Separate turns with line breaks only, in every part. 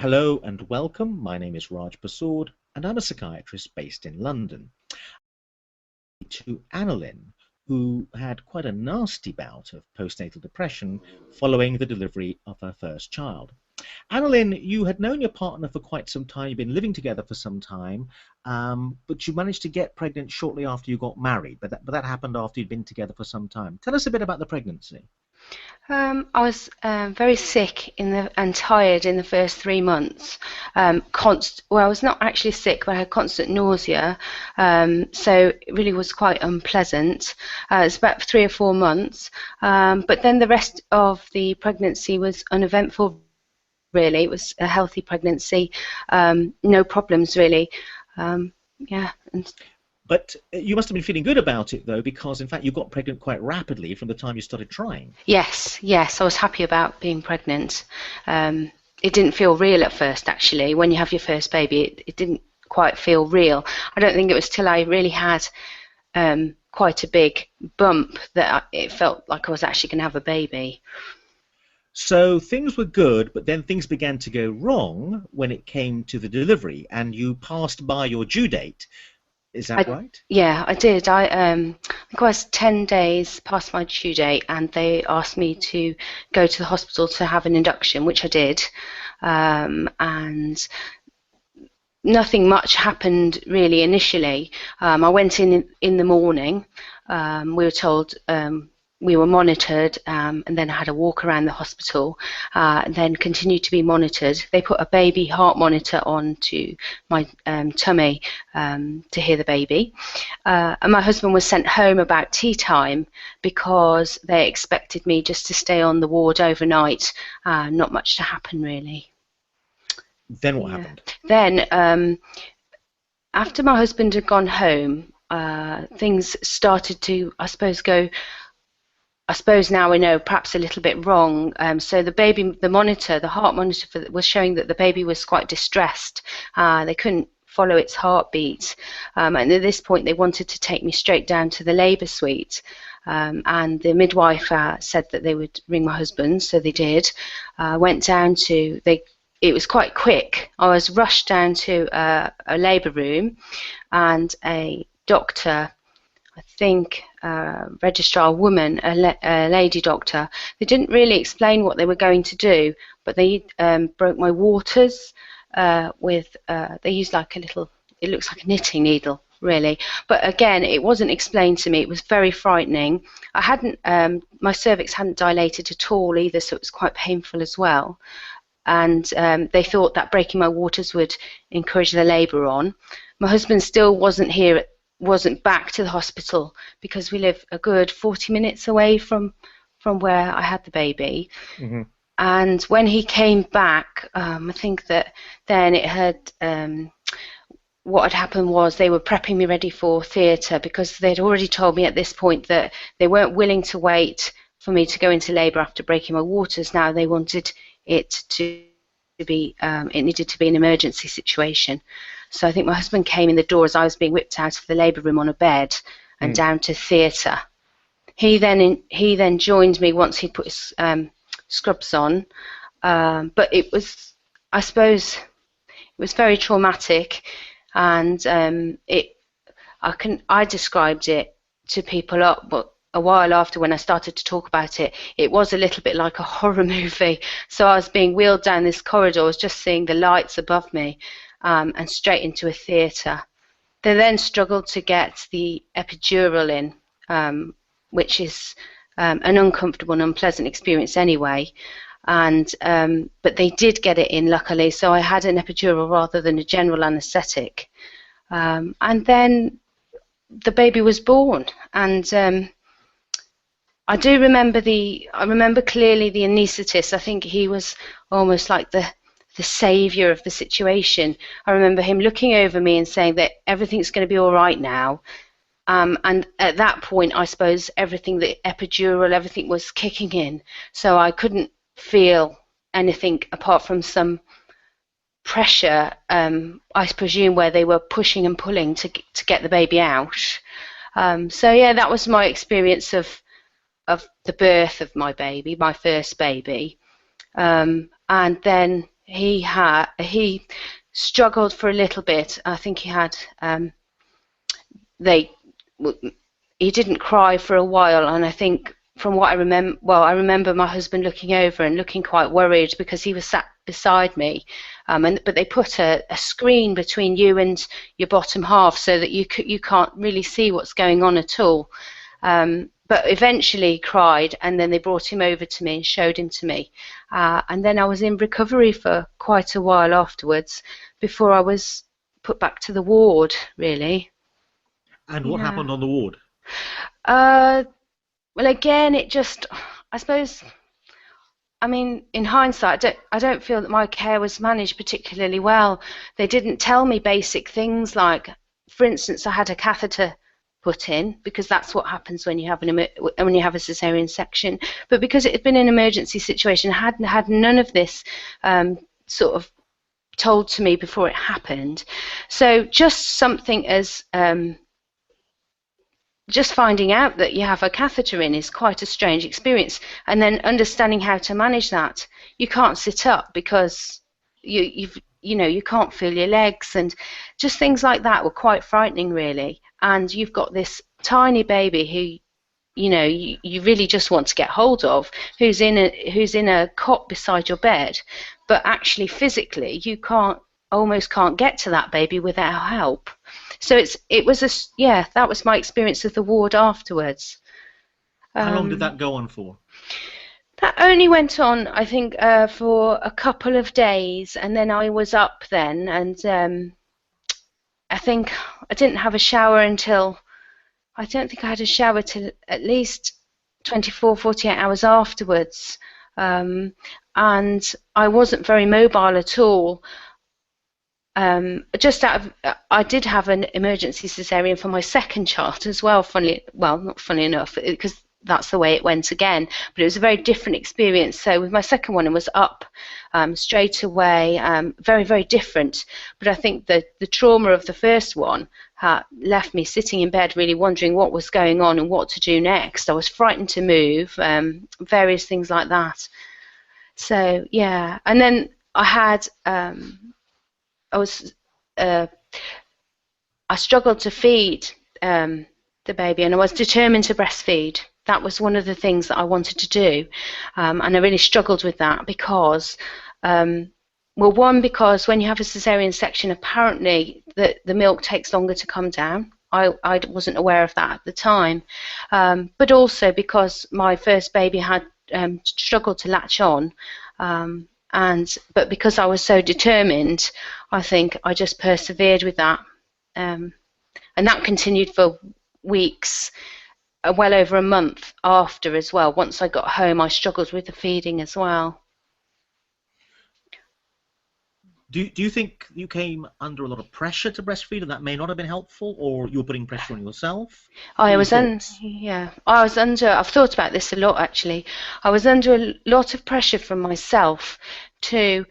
Hello and welcome. My name is Raj Persaud, and I'm a psychiatrist based in London. To Annalin, who had quite a nasty bout of postnatal depression following the delivery of her first child. Annalin, you had known your partner for quite some time, you've been living together for some time, but you managed to get pregnant shortly after you got married, but that happened after you'd been together for some time. Tell us a bit about the pregnancy.
I was very sick and tired in the first 3 months. Well, I was not actually sick, but I had constant nausea. So it really was quite unpleasant. It was about 3 or 4 months. But then the rest of the pregnancy was uneventful, really. It was a healthy pregnancy, no problems really. Yeah.
But you must have been feeling good about it, though, because in fact you got pregnant quite rapidly from the time you started trying.
Yes, I was happy about being pregnant. It didn't feel real at first, actually. When you have your first baby, it didn't quite feel real. I don't think it was till I really had quite a big bump that it felt like I was actually going to have a baby.
So things were good, but then things began to go wrong when it came to the delivery, and you passed by your due date. Is that
I,
right?
yeah, I did. I think I was 10 days past my due date, and they asked me to go to the hospital to have an induction, which I did. And nothing much happened really initially. I went in the morning. We were told we were monitored, and then I had a walk around the hospital, and then continued to be monitored. They put a baby heart monitor on to my tummy to hear the baby. And my husband was sent home about tea time because they expected me just to stay on the ward overnight. Not much to happen really.
Then what
Yeah.
happened?
Then, after my husband had gone home, things started to, I suppose, go. I suppose now we know perhaps a little bit wrong. So the baby, the heart monitor was showing that the baby was quite distressed. They couldn't follow its heartbeat, and at this point they wanted to take me straight down to the labour suite. And the midwife said that they would ring my husband, so they did. Went down to they. It was quite quick. I was rushed down to a labour room, and a doctor, I think, registrar woman, a lady doctor. They didn't really explain what they were going to do, but they broke my waters with. They used like a little. It looks like a knitting needle, really. But again, it wasn't explained to me. It was very frightening. I hadn't. My cervix hadn't dilated at all either, so it was quite painful as well. And they thought that breaking my waters would encourage the labour on. My husband still wasn't back to the hospital because we live a good 40 minutes away from where I had the baby.
Hmm.
And when he came back, I think that then what had happened was they were prepping me ready for theatre because they'd already told me at this point that they weren't willing to wait for me to go into labour after breaking my waters. Now they wanted it to be, it needed to be an emergency situation. So I think my husband came in the door as I was being whipped out of the labour room on a bed and
Mm.
down to theatre. He then joined me once he put his scrubs on, but it was, I suppose, it was very traumatic, and I described it to people but a while after when I started to talk about it, it was a little bit like a horror movie. So I was being wheeled down this corridor, I was just seeing the lights above me, and straight into a theatre. They then struggled to get the epidural in, which is an uncomfortable and unpleasant experience anyway. And but they did get it in, luckily. So I had an epidural rather than a general anaesthetic. And then the baby was born, and I remember clearly the anaesthetist. I think he was almost like the savior of the situation. I remember him looking over me and saying that everything's going to be all right now. And at that point, I suppose the epidural, everything was kicking in. So I couldn't feel anything apart from some pressure, I presume, where they were pushing and pulling to get the baby out. So yeah, that was my experience of the birth of my baby, my first baby. And then he struggled for a little bit. I think he had they he didn't cry for a while, and I think from what I remember, well, I remember my husband looking over and looking quite worried because he was sat beside me, but they put a screen between you and your bottom half so that you can't really see what's going on at all. But eventually he cried, and then they brought him over to me and showed him to me, and then I was in recovery for quite a while afterwards before I was put back to the ward, really.
And what
Yeah.
happened on the ward?
Uh, well, again, I suppose, I mean, in hindsight, I don't feel that my care was managed particularly well. They didn't tell me basic things like, for instance, I had a catheter put in because that's what happens when you have when you have a cesarean section. But because it had been an emergency situation, I hadn't had none of this sort of told to me before it happened. So just something as just finding out that you have a catheter in is quite a strange experience, and then understanding how to manage that. You can't sit up because you can't feel your legs, and just things like that were quite frightening, really. And you've got this tiny baby who you really just want to get hold of, who's in a cot beside your bed, but actually physically you almost can't get to that baby without help. So that was my experience of the ward afterwards.
How long did that go on for?
That only went on, I think, for a couple of days, and then I was up then, and I think I didn't have a shower until, I don't think I had a shower till at least 24, 48 hours afterwards. And I wasn't very mobile at all. I did have an emergency cesarean for my second child as well. Not funny enough, because that's the way it went again. But it was a very different experience. So with my second one, it was up straight away, very, very different. But I think the trauma of the first one left me sitting in bed, really wondering what was going on and what to do next. I was frightened to move, various things like that. So yeah, and then I struggled to feed the baby, and I was determined to breastfeed. That was one of the things that I wanted to do, and I really struggled with that because, because when you have a cesarean section, apparently the milk takes longer to come down. I wasn't aware of that at the time, but also because my first baby had struggled to latch on. But because I was so determined, I think I just persevered with that, and that continued for weeks, well over a month after as well. Once I got home, I struggled with the feeding as well.
Do you think you came under a lot of pressure to breastfeed, and that may not have been helpful, or you were putting pressure on yourself?
I've thought about this a lot, actually. I was under a lot of pressure from myself to,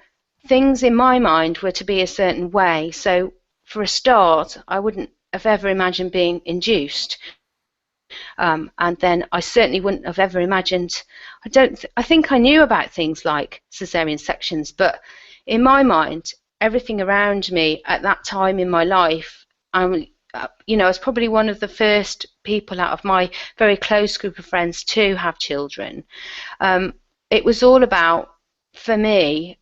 things in my mind were to be a certain way. So for a start, I wouldn't have ever imagined being induced. And then I certainly wouldn't have ever imagined, I think I knew about things like cesarean sections, but in my mind, everything around me at that time in my life, I was probably one of the first people out of my very close group of friends to have children. It was all about, for me,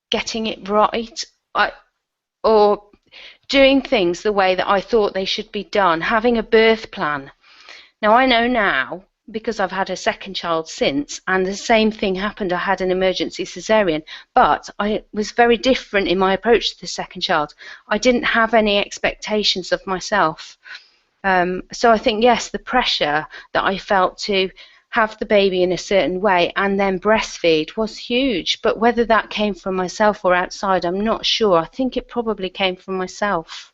getting it right, or doing things the way that I thought they should be done, having a birth plan. Now, I know now, because I've had a second child since, and the same thing happened. I had an emergency cesarean, but I was very different in my approach to the second child. I didn't have any expectations of myself. So I think, yes, the pressure that I felt to have the baby in a certain way and then breastfeed was huge. But whether that came from myself or outside, I'm not sure. I think it probably came from myself.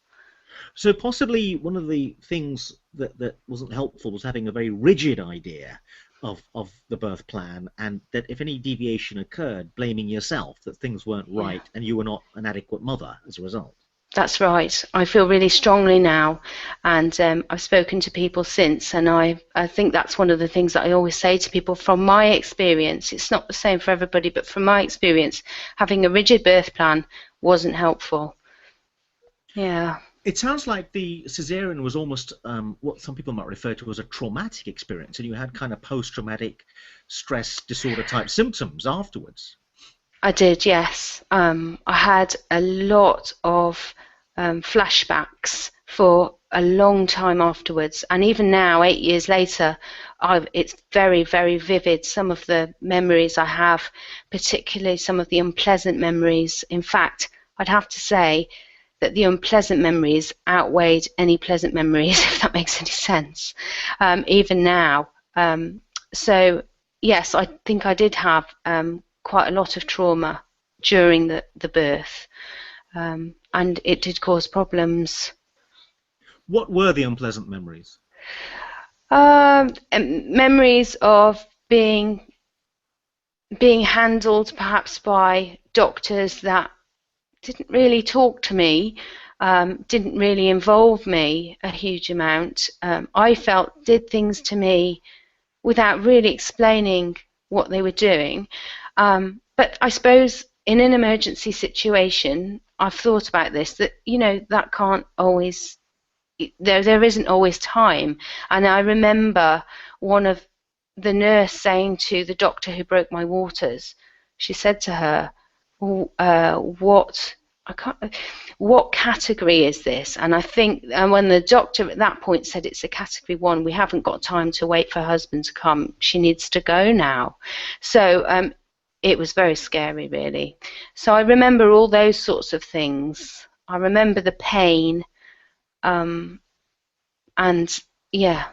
So possibly one of the things that wasn't helpful was having a very rigid idea of the birth plan, and that if any deviation occurred, blaming yourself, that things weren't right and you were not an adequate mother as a result.
That's right. I feel really strongly now, and I've spoken to people since, and I think that's one of the things that I always say to people from my experience. It's not the same for everybody, but from my experience, having a rigid birth plan wasn't helpful. Yeah.
It sounds like the cesarean was almost what some people might refer to as a traumatic experience, and you had kind of post-traumatic stress disorder type symptoms afterwards.
I did, yes. I had a lot of flashbacks for a long time afterwards, and even now, 8 years later, it's very, very vivid. Some of the memories I have, particularly some of the unpleasant memories. In fact, I'd have to say that the unpleasant memories outweighed any pleasant memories, if that makes any sense, even now. So, yes, I think I did have quite a lot of trauma during the birth, and it did cause problems.
What were the unpleasant memories?
Memories of being handled perhaps by doctors that didn't really talk to me, didn't really involve me a huge amount. I felt did things to me without really explaining what they were doing. But I suppose in an emergency situation, I've thought about this, that, that can't always, there isn't always time. And I remember one of the nurse saying to the doctor who broke my waters, she said to her, what category is this? And I think, and when the doctor at that point said it's a category 1, we haven't got time to wait for her husband to come. She needs to go now. So it was very scary, really. So I remember all those sorts of things. I remember the pain, and yeah,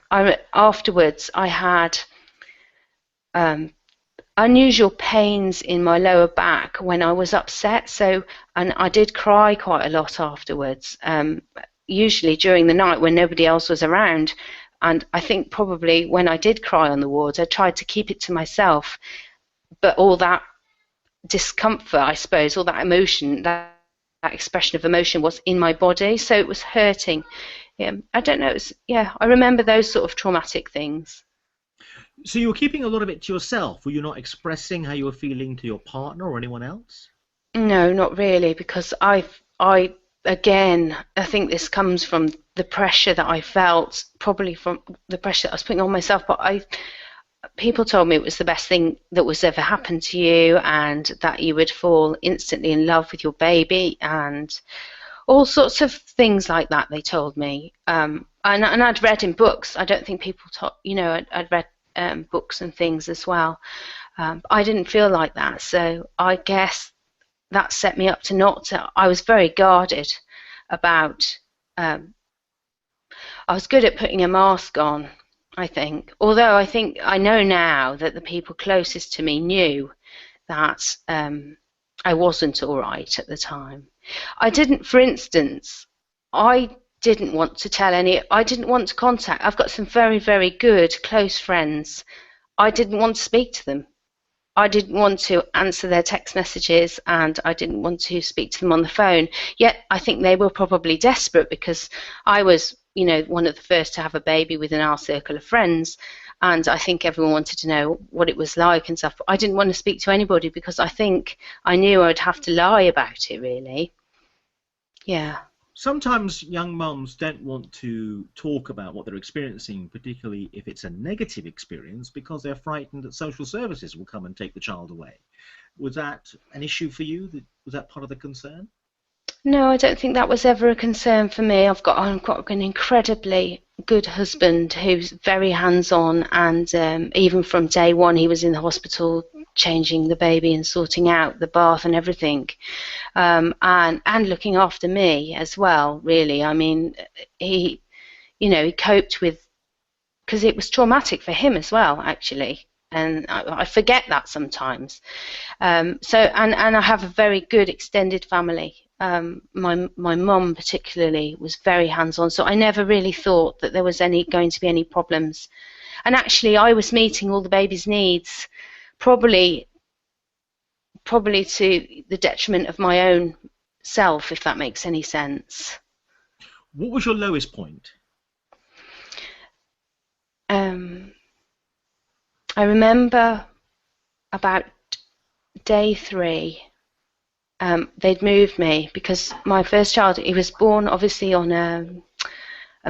afterwards I had unusual pains in my lower back when I was upset. So, and I did cry quite a lot afterwards, usually during the night when nobody else was around. And I think probably when I did cry on the wards, I tried to keep it to myself. But all that discomfort, I suppose, all that emotion, that expression of emotion was in my body. So it was hurting. Yeah, I don't know. I remember those sort of traumatic things.
So you were keeping a lot of it to yourself. Were you not expressing how you were feeling to your partner or anyone else?
No, not really, because again, I think this comes from the pressure that I felt, probably from the pressure that I was putting on myself. But people told me it was the best thing that was ever happened to you, and that you would fall instantly in love with your baby, and all sorts of things like that. They told me, and I'd read in books. I don't think people taught. I'd read books and things as well. I didn't feel like that, so I guess that set me up to not to. I was very guarded about. I was good at putting a mask on, I think. Although I know now that the people closest to me knew that I wasn't all right at the time. I didn't, for instance, I didn't want to I didn't want to contact. I've got some very, very good close friends. I didn't want to speak to them. I didn't want to answer their text messages, and I didn't want to speak to them on the phone. Yet I think they were probably desperate, because I was, one of the first to have a baby within our circle of friends, and I think everyone wanted to know what it was like and stuff. But I didn't want to speak to anybody, because I think I knew I'd have to lie about it, really. Yeah.
Sometimes young mums don't want to talk about what they're experiencing, particularly if it's a negative experience, because they're frightened that social services will come and take the child away. Was that an issue for you? Was that part of the concern?
No, I don't think that was ever a concern for me. I've got an incredibly good husband who's very hands-on, and even from day one he was in the hospital changing the baby and sorting out the bath and everything, and looking after me as well, really. I mean, he coped with, because it was traumatic for him as well, actually, and I forget that sometimes. And I have a very good extended family. My mum particularly was very hands-on, so I never really thought that there was going to be any problems. And actually, I was meeting all the baby's needs, probably to the detriment of my own self, if that makes any sense.
What was your lowest point?
I remember about day 3, they'd moved me because my first child, he was born obviously on a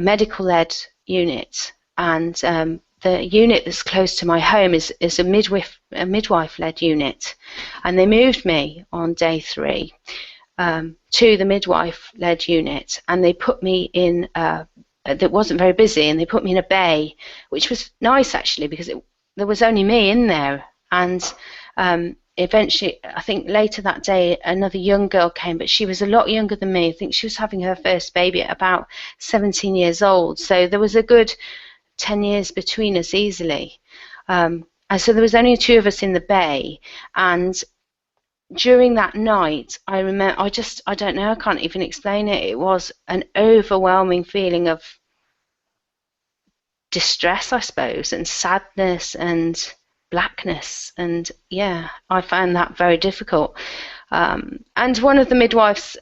medical-led unit, and the unit that's close to my home is a midwife-led unit, and they moved me on day 3 to the midwife-led unit, and they put me in that wasn't very busy, and they put me in a bay, which was nice actually because there was only me in there, and eventually, I think later that day, another young girl came, but she was a lot younger than me. I think she was having her first baby at about 17 years old. So there was a good 10 years between us easily. And so there was only 2 of us in the bay. And during that night, I remember, I don't know, I can't even explain it. It was an overwhelming feeling of distress, I suppose, and sadness and blackness, and yeah, I found that very difficult. And one of the midwives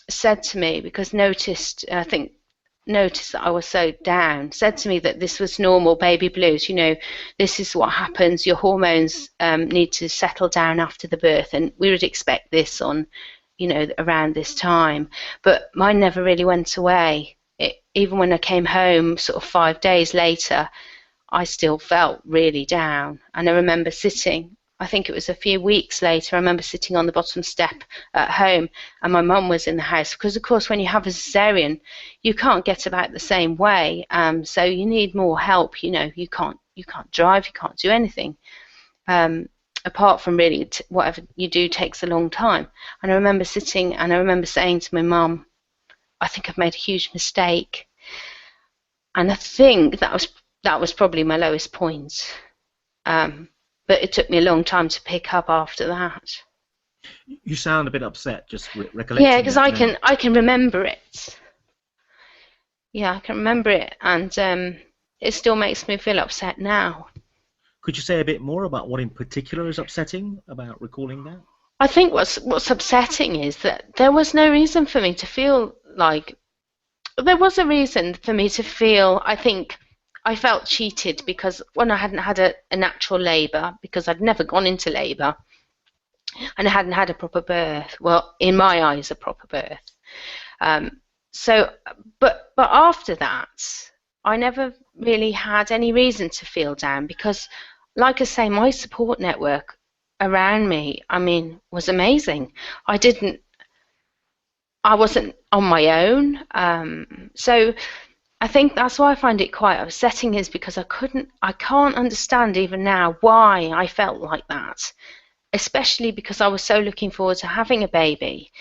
said to me, because noticed that I was so down, said to me that this was normal baby blues. This is what happens. Your hormones need to settle down after the birth, and we would expect this on, around this time. But mine never really went away. Even when I came home, sort of 5 days later, I still felt really down. And I remember sitting, I think it was a few weeks later, I remember sitting on the bottom step at home, and my mum was in the house, because of course when you have a cesarean you can't get about the same way, so you need more help. You can't drive, you can't do anything, apart from really whatever you do takes a long time. And I remember sitting, and I remember saying to my mum, I think I've made a huge mistake. And I think that was probably my lowest point. But it took me a long time to pick up after that.
You sound a bit upset just recollecting.
Yeah, because I can remember it. Yeah, I can remember it, and it still makes me feel upset now.
Could you say a bit more about what in particular is upsetting about recalling that?
I think what's upsetting is that there was no reason for me to feel like. There was a reason for me to feel, I think, I felt cheated because when I hadn't had a natural labour, because I'd never gone into labour, and I hadn't had a proper birth. Well, in my eyes, a proper birth. But after that, I never really had any reason to feel down because, like I say, my support network around me, was amazing. I wasn't on my own. So I think that's why I find it quite upsetting, is because I can't understand even now why I felt like that, especially because I was so looking forward to having a baby.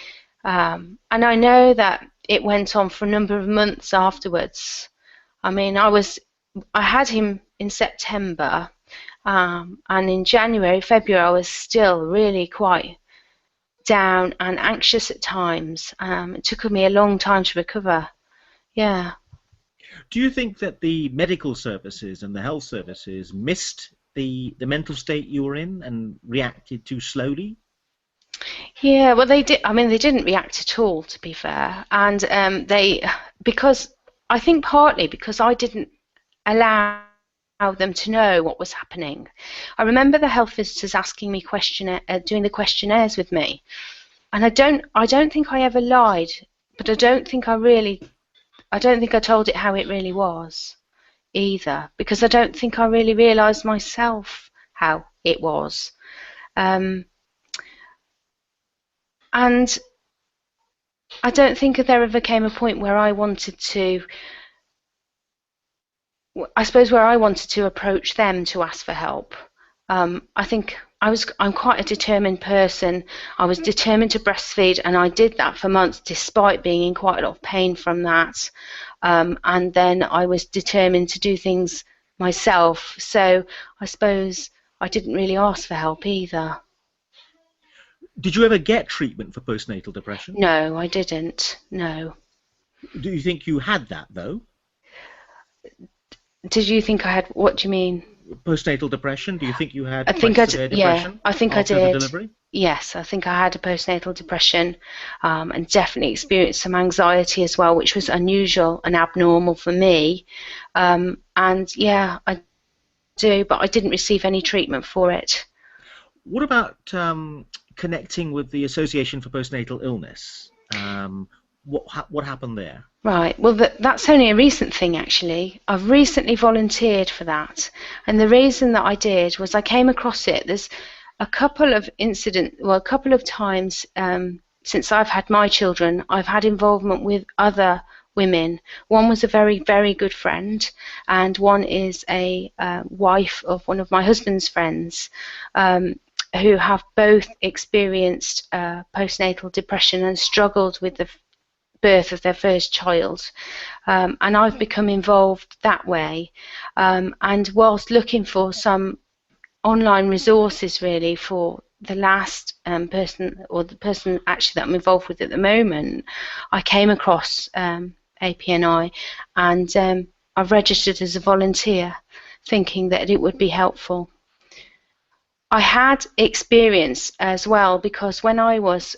And I know that it went on for a number of months afterwards. I had him in September, and in January, February, I was still really quite down and anxious at times. It took me a long time to recover. Yeah.
Do you think that the medical services and the health services missed the mental state you were in and reacted too slowly?
Yeah, well, they did. They didn't react at all, to be fair, and because I think partly because I didn't allow them to know what was happening. I remember the health visitors asking me doing the questionnaires with me, and I don't think I ever lied, but I don't think I told it how it really was either, because I don't think I really realised myself how it was. And I don't think there ever came a point where I wanted to approach them to ask for help. I think I'm quite a determined person. I was determined to breastfeed, and I did that for months despite being in quite a lot of pain from that. And then I was determined to do things myself. So I suppose I didn't really ask for help either.
Did you ever get treatment for postnatal depression?
No, I didn't. No.
Do you think you had that, though?
Did you think I had? What do you mean?
Postnatal depression? Do you think you had
severe
depression
I think I
after
did.
the delivery?
yes, I think I had a postnatal depression, and definitely experienced some anxiety as well, which was unusual and abnormal for me. And yeah, I do, but I didn't receive any treatment for it.
What about connecting with the Association for Postnatal Illness? What happened there?
Right. Well, that's only a recent thing, actually. I've recently volunteered for that. And the reason that I did was I came across it. There's a couple of a couple of times since I've had my children, I've had involvement with other women. One was a very, very good friend, and one is a wife of one of my husband's friends. Who have both experienced postnatal depression and struggled with the birth of their first child, and I've become involved that way, and whilst looking for some online resources really for the last person, or the person actually that I'm involved with at the moment, I came across APNI, and I've registered as a volunteer thinking that it would be helpful. I had experience as well, because when I was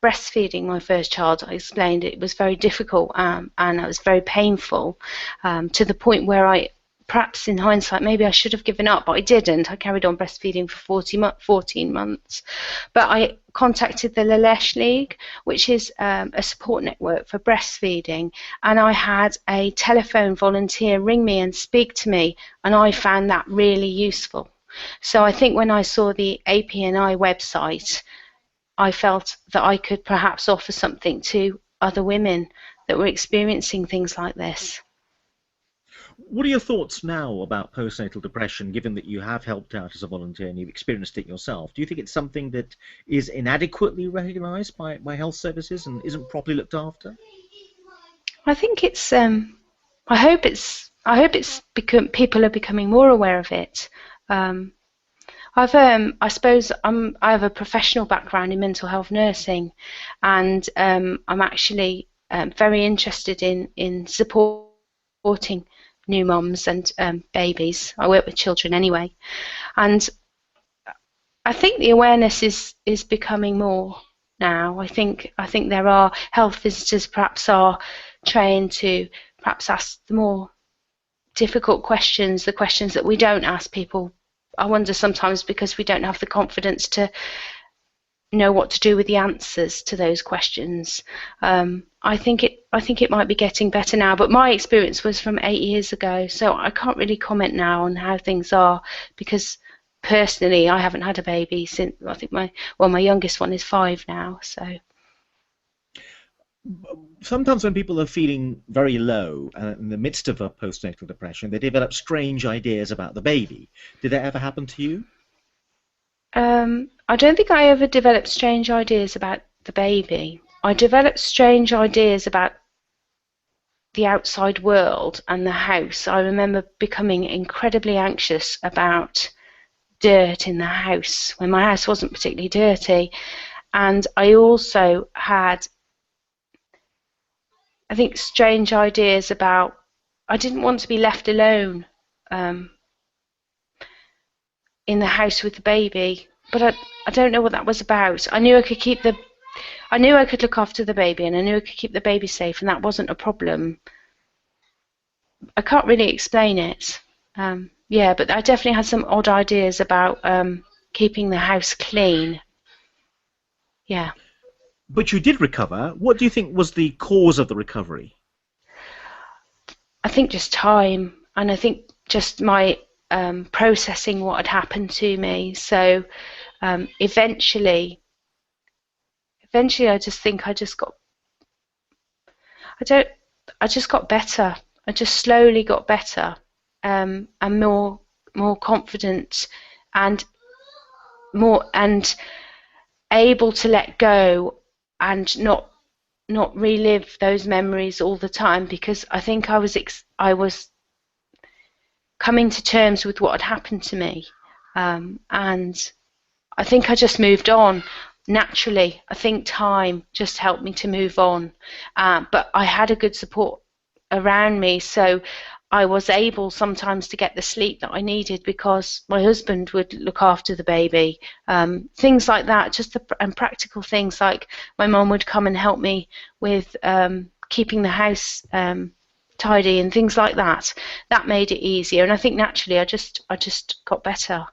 breastfeeding my first child, I explained it was very difficult, and it was very painful, to the point where perhaps in hindsight, maybe I should have given up, but I didn't. I carried on breastfeeding for 14 months. But I contacted the Lalesh League, which is a support network for breastfeeding, and I had a telephone volunteer ring me and speak to me, and I found that really useful. So I think when I saw the APNI website, I felt that I could perhaps offer something to other women that were experiencing things like this.
What are your thoughts now about postnatal depression, given that you have helped out as a volunteer and you've experienced it yourself? Do you think it's something that is inadequately recognised by health services and isn't properly looked after?
I think it's. I hope it's become people are becoming more aware of it. I suppose I have a professional background in mental health nursing, and I'm actually very interested in supporting new mums and babies. I work with children anyway, and I think the awareness is becoming more now. I think there are health visitors perhaps are trained to perhaps ask the more difficult questions, the questions that we don't ask people. I wonder sometimes because we don't have the confidence to know what to do with the answers to those questions. I think it might be getting better now, but my experience was from 8 years ago, so I can't really comment now on how things are, because personally I haven't had a baby since, I think my youngest one is 5 now. So
Sometimes when people are feeling very low in the midst of a postnatal depression, they develop strange ideas about the baby. Did that ever happen to you?
I don't think I ever developed strange ideas about the baby. I developed strange ideas about the outside world and the house. I remember becoming incredibly anxious about dirt in the house when my house wasn't particularly dirty. And I also had, I think, strange ideas about, I didn't want to be left alone in the house with the baby, but I don't know what that was about. I knew I could look after the baby, and I knew I could keep the baby safe, and that wasn't a problem. I can't really explain it. Yeah, but I definitely had some odd ideas about keeping the house clean. Yeah.
But you did recover. What do you think was the cause of the recovery?
I think just time, and I think just my processing what had happened to me. So eventually, I just think I just got better. I just slowly got better, and more confident, and able to let go and not relive those memories all the time, because I think I was coming to terms with what had happened to me, and I think I just moved on naturally. I think time just helped me to move on, but I had a good support around me, so I was able sometimes to get the sleep that I needed because my husband would look after the baby. Things like that, and practical things like my mum would come and help me with keeping the house tidy and things like that. That made it easier, and I think naturally I just got better.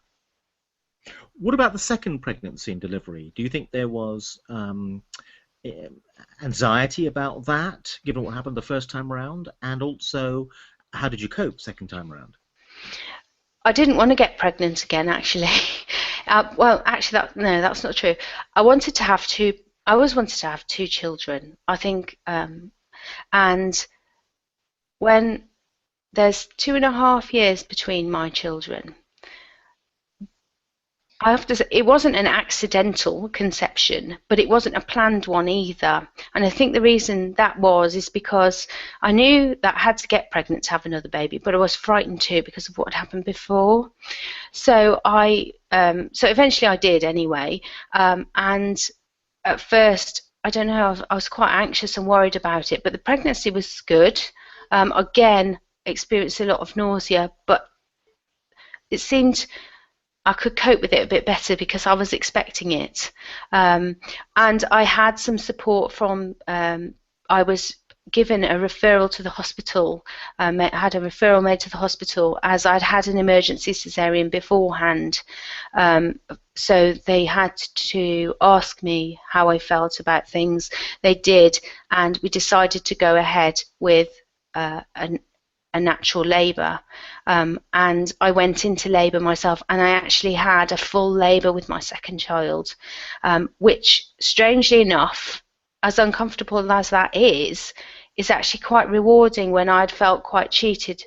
What about the second pregnancy and delivery? Do you think there was eh, anxiety about that, given what happened the first time around? And also, how did you cope second time around?
I didn't want to get pregnant again, actually. Well, actually, no, that's not true. I wanted to have two. I always wanted to have two children. I think, and when there's 2.5 years between my children, I have to say it wasn't an accidental conception, but it wasn't a planned one either. And I think the reason that is because I knew that I had to get pregnant to have another baby, but I was frightened too because of what had happened before. So so eventually I did anyway. And at first, I don't know, I was quite anxious and worried about it, but the pregnancy was good. Again, experienced a lot of nausea, but it seemed I could cope with it a bit better because I was expecting it. And I had some support from, I was given a referral to the hospital, I had a referral made to the hospital as I'd had an emergency cesarean beforehand. So they had to ask me how I felt about things. They did, and we decided to go ahead with a natural labour, and I went into labour myself, and I actually had a full labour with my second child, which strangely enough, as uncomfortable as that is actually quite rewarding when I'd felt quite cheated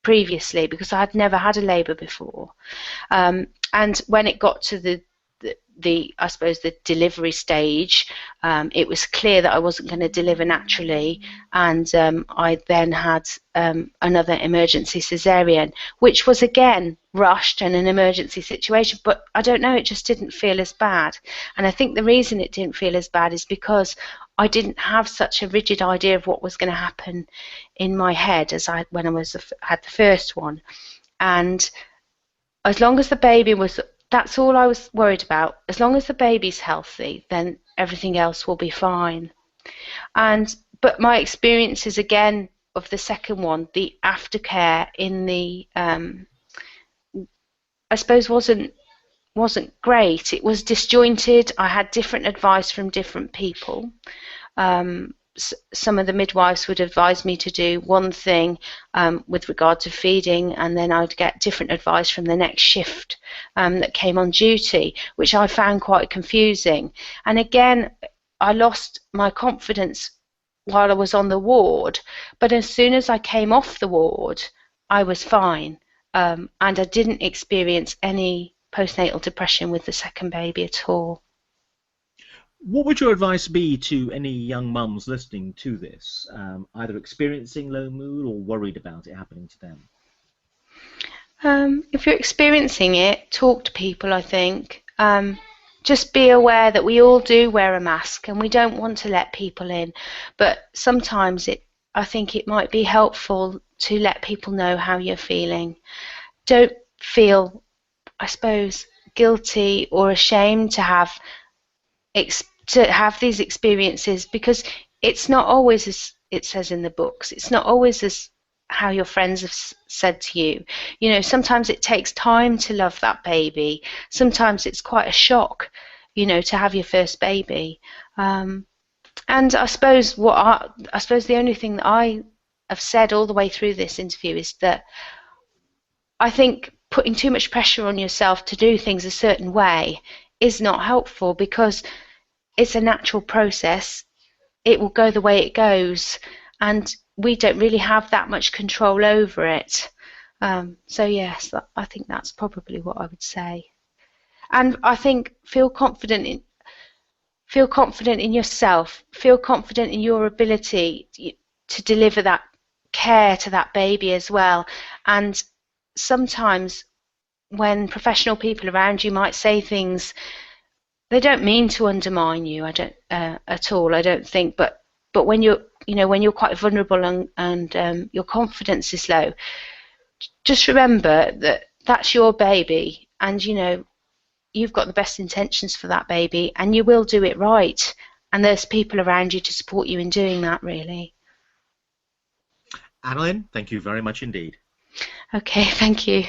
previously because I had never had a labour before. And when it got to the I suppose the delivery stage, it was clear that I wasn't going to deliver naturally, and I then had another emergency cesarean, which was again rushed and an emergency situation, but I don't know, it just didn't feel as bad. And I think the reason it didn't feel as bad is because I didn't have such a rigid idea of what was going to happen in my head as when I had the first one. And as long as the baby was, that's all I was worried about. As long as the baby's healthy, then everything else will be fine. But my experiences again of the second one, the aftercare in the, I suppose wasn't great. It was disjointed. I had different advice from different people. Some of the midwives would advise me to do one thing with regard to feeding, and then I'd get different advice from the next shift that came on duty, which I found quite confusing. And again, I lost my confidence while I was on the ward, but as soon as I came off the ward, I was fine, and I didn't experience any postnatal depression with the second baby at all.
What would your advice be to any young mums listening to this, either experiencing low mood or worried about it happening to them?
If you're experiencing it, talk to people, I think. Just be aware that we all do wear a mask and we don't want to let people in, but sometimes I think it might be helpful to let people know how you're feeling. Don't feel, I suppose, guilty or ashamed to have these experiences, because it's not always as it says in the books. It's not always as how your friends have said to you. You know, sometimes it takes time to love that baby. Sometimes it's quite a shock, you know, to have your first baby. And I suppose the only thing that I have said all the way through this interview is that I think putting too much pressure on yourself to do things a certain way is not helpful, because it's a natural process. It will go the way it goes, and we don't really have that much control over it. So yes, I think that's probably what I would say. And I think feel confident in yourself. Feel confident in your ability to deliver that care to that baby as well. And sometimes when professional people around you might say things, they don't mean to undermine you. I don't at all. I don't think, but but when you're quite vulnerable and your confidence is low, just remember that that's your baby, and you've got the best intentions for that baby, and you will do it right. And there's people around you to support you in doing that, really.
Annalin, thank you very much indeed.
Okay, thank you.